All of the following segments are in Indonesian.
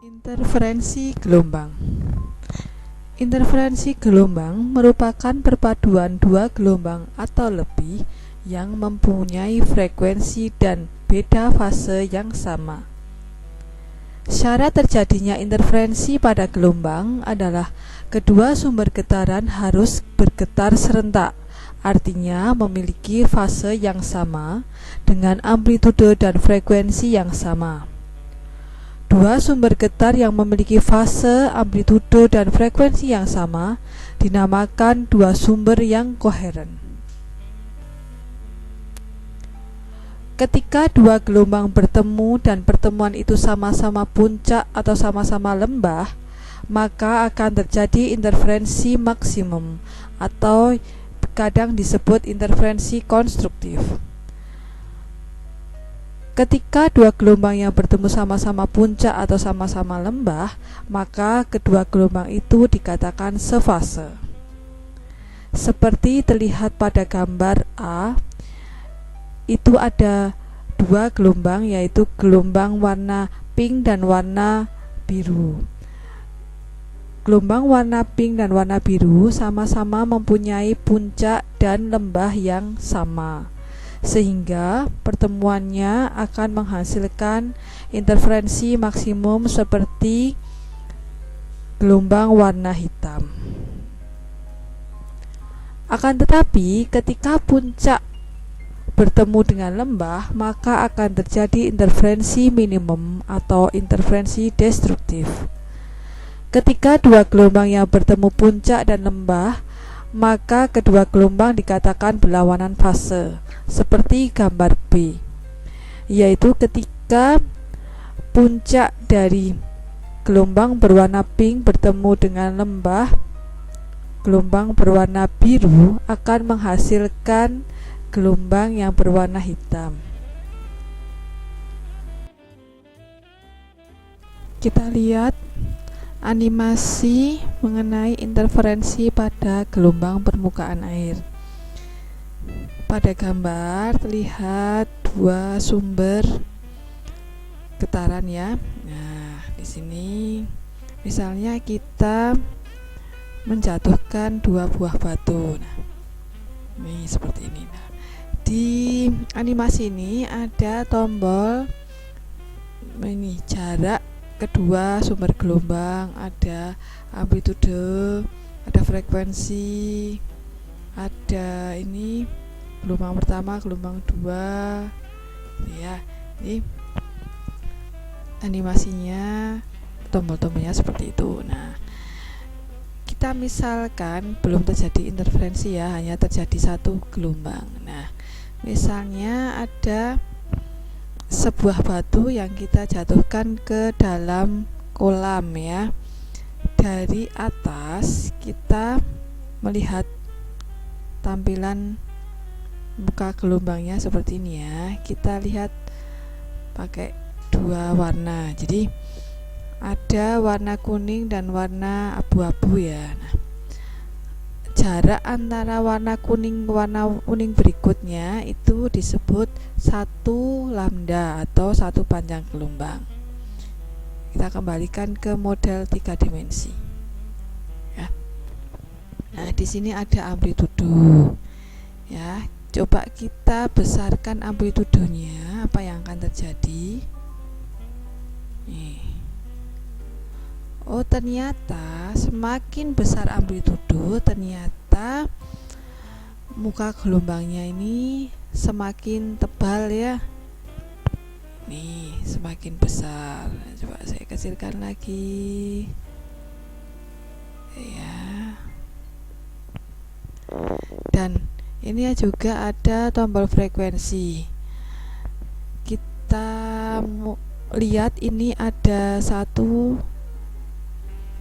Interferensi gelombang. Interferensi gelombang merupakan perpaduan dua gelombang atau lebih yang mempunyai frekuensi dan beda fase yang sama. Syarat terjadinya interferensi pada gelombang adalah kedua sumber getaran harus bergetar serentak, artinya memiliki fase yang sama dengan amplitude dan frekuensi yang sama. Dua sumber getar yang memiliki fase, amplitude, dan frekuensi yang sama dinamakan dua sumber yang koheren. Ketika dua gelombang bertemu dan pertemuan itu sama-sama puncak atau sama-sama lembah, maka akan terjadi interferensi maksimum atau kadang disebut interferensi konstruktif. Ketika dua gelombang yang bertemu sama-sama puncak atau sama-sama lembah, maka kedua gelombang itu dikatakan sefase. Seperti terlihat pada gambar A, itu ada dua gelombang, yaitu gelombang warna pink dan warna biru. Gelombang warna pink dan warna biru sama-sama mempunyai puncak dan lembah yang sama, sehingga pertemuannya akan menghasilkan interferensi maksimum seperti gelombang warna hitam. Akan tetapi, ketika puncak bertemu dengan lembah, maka akan terjadi interferensi minimum atau interferensi destruktif. Ketika dua gelombang yang bertemu puncak dan lembah, maka kedua gelombang dikatakan berlawanan fase, seperti gambar B, yaitu ketika puncak dari gelombang berwarna pink bertemu dengan lembah gelombang berwarna biru akan menghasilkan gelombang yang berwarna hitam. Kita lihat animasi mengenai interferensi pada gelombang permukaan air. Pada gambar terlihat dua sumber getaran ya. Nah, di sini misalnya kita menjatuhkan dua buah batu. Nah, ini seperti ini. Nah, di animasi ini ada tombol ini jarak kedua sumber gelombang, ada amplitude, ada frekuensi, ada ini gelombang pertama, gelombang dua, ya. Ini animasinya, tombol-tombolnya seperti itu. Nah, kita misalkan belum terjadi interferensi ya, hanya terjadi satu gelombang. Nah, misalnya ada sebuah batu yang kita jatuhkan ke dalam kolam ya. Dari atas kita melihat tampilan muka gelombangnya seperti ini ya. Kita lihat pakai dua warna. Jadi ada warna kuning dan warna abu-abu ya. Nah, jarak antara warna kuning ke warna kuning berikutnya itu disebut satu lambda atau satu panjang gelombang. Kita kembalikan ke model 3 dimensi. Ya. Nah, di sini ada amplitudo. Ya, coba kita besarkan amplitudenya, apa yang akan terjadi? Nih. Oh, ternyata semakin besar amplitudo, ternyata muka gelombangnya ini semakin tebal ya. Nih, semakin besar. Coba saya kecilkan lagi. Ya. Dan ini juga ada tombol frekuensi. Kita lihat ini ada 1,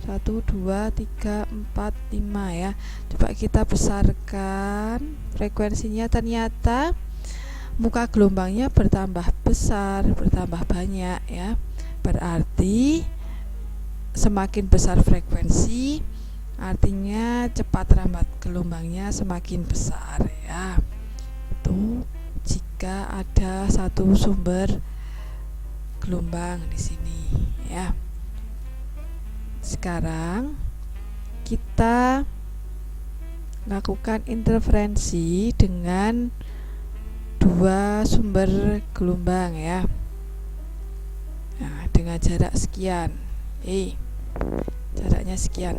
2, 3, 4, 5 ya. Coba kita besarkan frekuensinya, ternyata muka gelombangnya bertambah besar, bertambah banyak ya. Berarti semakin besar frekuensi, artinya cepat rambat gelombangnya semakin besar ya. Itu jika ada satu sumber gelombang di sini ya. Sekarang kita lakukan interferensi dengan dua sumber gelombang ya. Nah, dengan jarak sekian. Jaraknya sekian.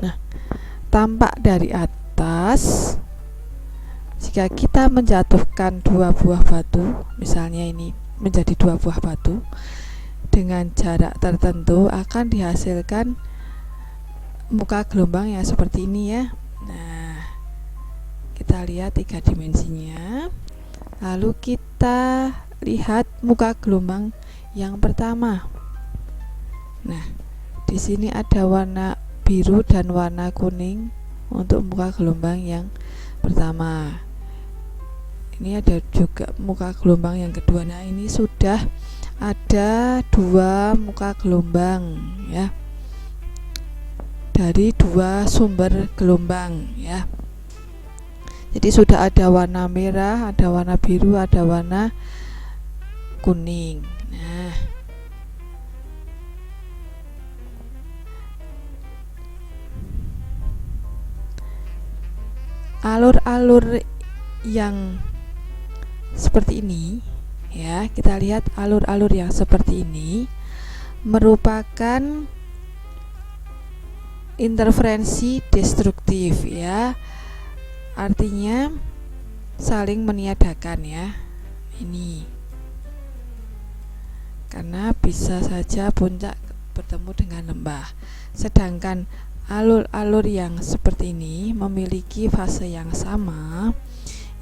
Nah, tampak dari atas, jika kita menjatuhkan dua buah batu, misalnya ini menjadi dua buah batu dengan jarak tertentu, akan dihasilkan muka gelombang yang seperti ini ya. Nah, kita lihat 3 dimensinya. Lalu kita lihat muka gelombang yang pertama. Nah, di sini ada warna biru dan warna kuning untuk muka gelombang yang pertama. Ini ada juga muka gelombang yang kedua. Nah, ini sudah ada dua muka gelombang ya, dari dua sumber gelombang ya. Jadi sudah ada warna merah, ada warna biru, ada warna kuning. Nah, alur-alur yang seperti ini ya, kita lihat alur-alur yang seperti ini merupakan interferensi destruktif ya, artinya saling meniadakan ya. Ini karena bisa saja puncak bertemu dengan lembah, sedangkan alur-alur yang seperti ini memiliki fase yang sama,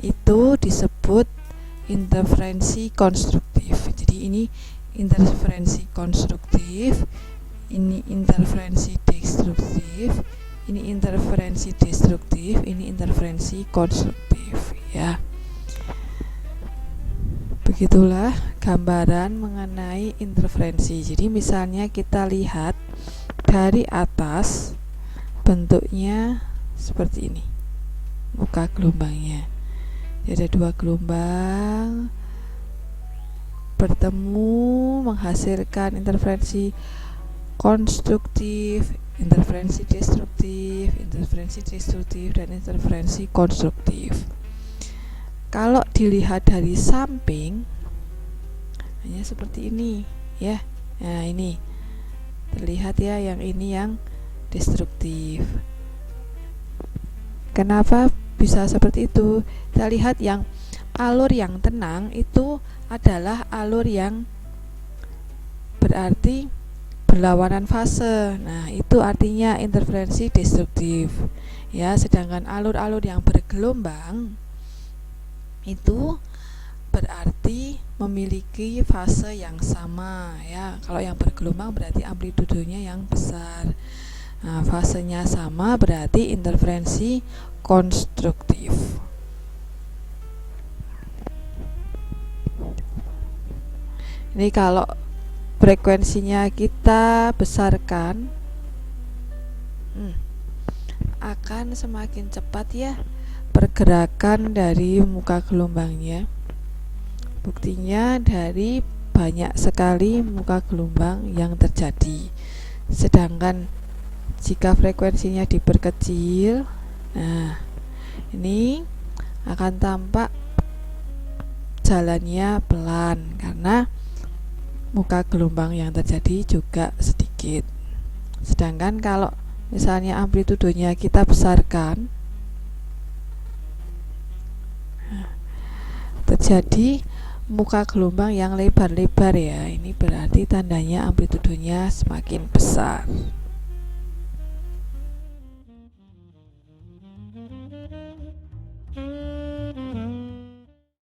itu disebut interferensi konstruktif. Jadi ini interferensi konstruktif, ini interferensi destruktif, ini interferensi destruktif, ini interferensi konstruktif ya. Begitulah gambaran mengenai interferensi. Jadi misalnya kita lihat dari atas, bentuknya seperti ini muka gelombangnya. Jadi ada dua gelombang bertemu menghasilkan interferensi konstruktif, interferensi destruktif, dan interferensi konstruktif. Kalau dilihat dari samping, hanya seperti ini ya. Nah, ini terlihat ya, yang ini yang destruktif. Kenapa bisa seperti itu? Kita lihat yang alur yang tenang itu adalah alur yang berarti berlawanan fase. Nah, itu artinya interferensi destruktif ya. Sedangkan alur-alur yang bergelombang itu berarti memiliki fase yang sama ya. Kalau yang bergelombang berarti amplitudenya yang besar. Nah, fasenya sama berarti interferensi konstruktif. Ini kalau frekuensinya kita besarkan, akan semakin cepat ya pergerakan dari muka gelombangnya. Buktinya dari banyak sekali muka gelombang yang terjadi. Sedangkan jika frekuensinya diperkecil, nah ini akan tampak jalannya pelan karena muka gelombang yang terjadi juga sedikit. Sedangkan kalau misalnya amplitudenya kita besarkan, terjadi muka gelombang yang lebar-lebar ya. Ini berarti tandanya amplitudenya semakin besar.